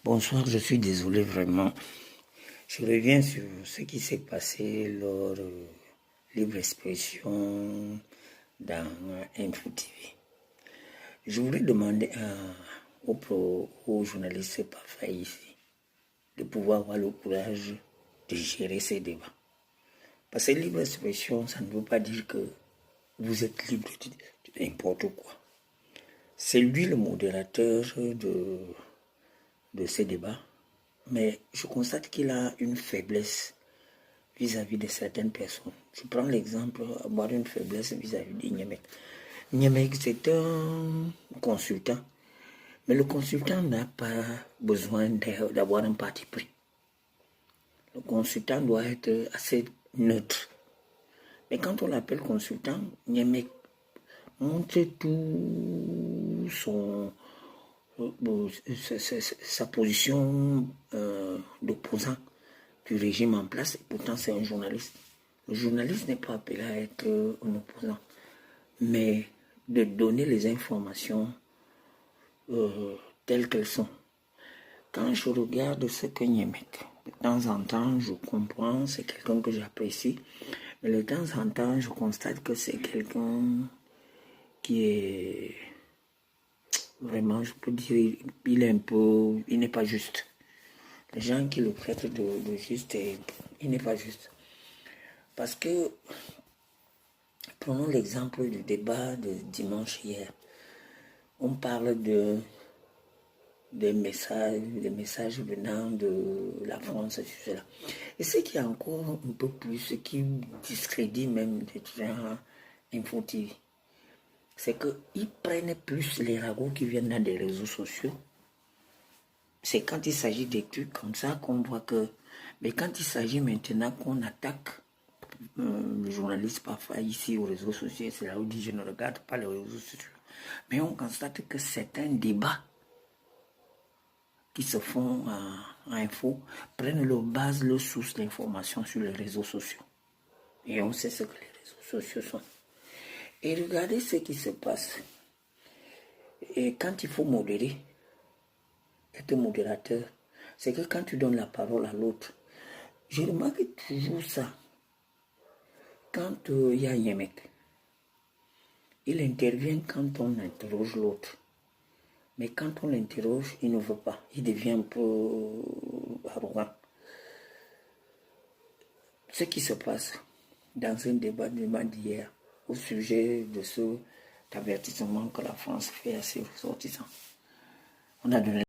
Bonsoir, je suis désolé vraiment. Je reviens sur ce qui s'est passé lors de Libre Expression dans Info TV. Je voulais demander aux journalistes parfois ici de pouvoir avoir le courage de gérer ces débats. Parce que Libre Expression, ça ne veut pas dire que vous êtes libre de n'importe quoi. C'est lui le modérateur de ces débats. Mais je constate qu'il a une faiblesse vis-à-vis de certaines personnes. Je prends l'exemple, avoir une faiblesse vis-à-vis de Niemek. Niemek, c'est un consultant. Mais le consultant n'a pas besoin d'avoir un parti pris. Le consultant doit être assez neutre. Mais quand on l'appelle consultant, Niemek montre tout sa position d'opposant du régime en place, et pourtant c'est un journaliste. Le journaliste n'est pas appelé à être un opposant, mais de donner les informations telles qu'elles sont. Quand je regarde ce que Niemek, de temps en temps, je comprends, c'est quelqu'un que j'apprécie, mais de temps en temps, je constate que c'est quelqu'un qui est vraiment, je peux dire, il n'est pas juste. Les gens qui le traitent de juste, il n'est pas juste. Parce que, prenons l'exemple du débat de dimanche hier. On parle des messages venant de la France, sur cela. Et ce qui est encore un peu plus, ce qui discrédite même des gens Info TV, c'est qu'ils prennent plus les ragots qui viennent dans des réseaux sociaux. C'est quand il s'agit des trucs comme ça qu'on voit que... Mais quand il s'agit maintenant qu'on attaque le journaliste parfois ici aux réseaux sociaux, c'est là où il dit je ne regarde pas les réseaux sociaux. Mais on constate que certains débats qui se font en info prennent leur base, leur source d'information sur les réseaux sociaux. Et on sait ce que les réseaux sociaux sont. Et regardez ce qui se passe. Et quand il faut modérer, être modérateur, c'est que quand tu donnes la parole à l'autre, je remarque toujours ça. Quand il y a Niemek, il intervient quand on interroge l'autre. Mais quand on l'interroge, il ne veut pas. Il devient un peu arrogant. Ce qui se passe dans un débat d'hier au sujet de ce avertissement que la France fait à ses ressortissants. On a donné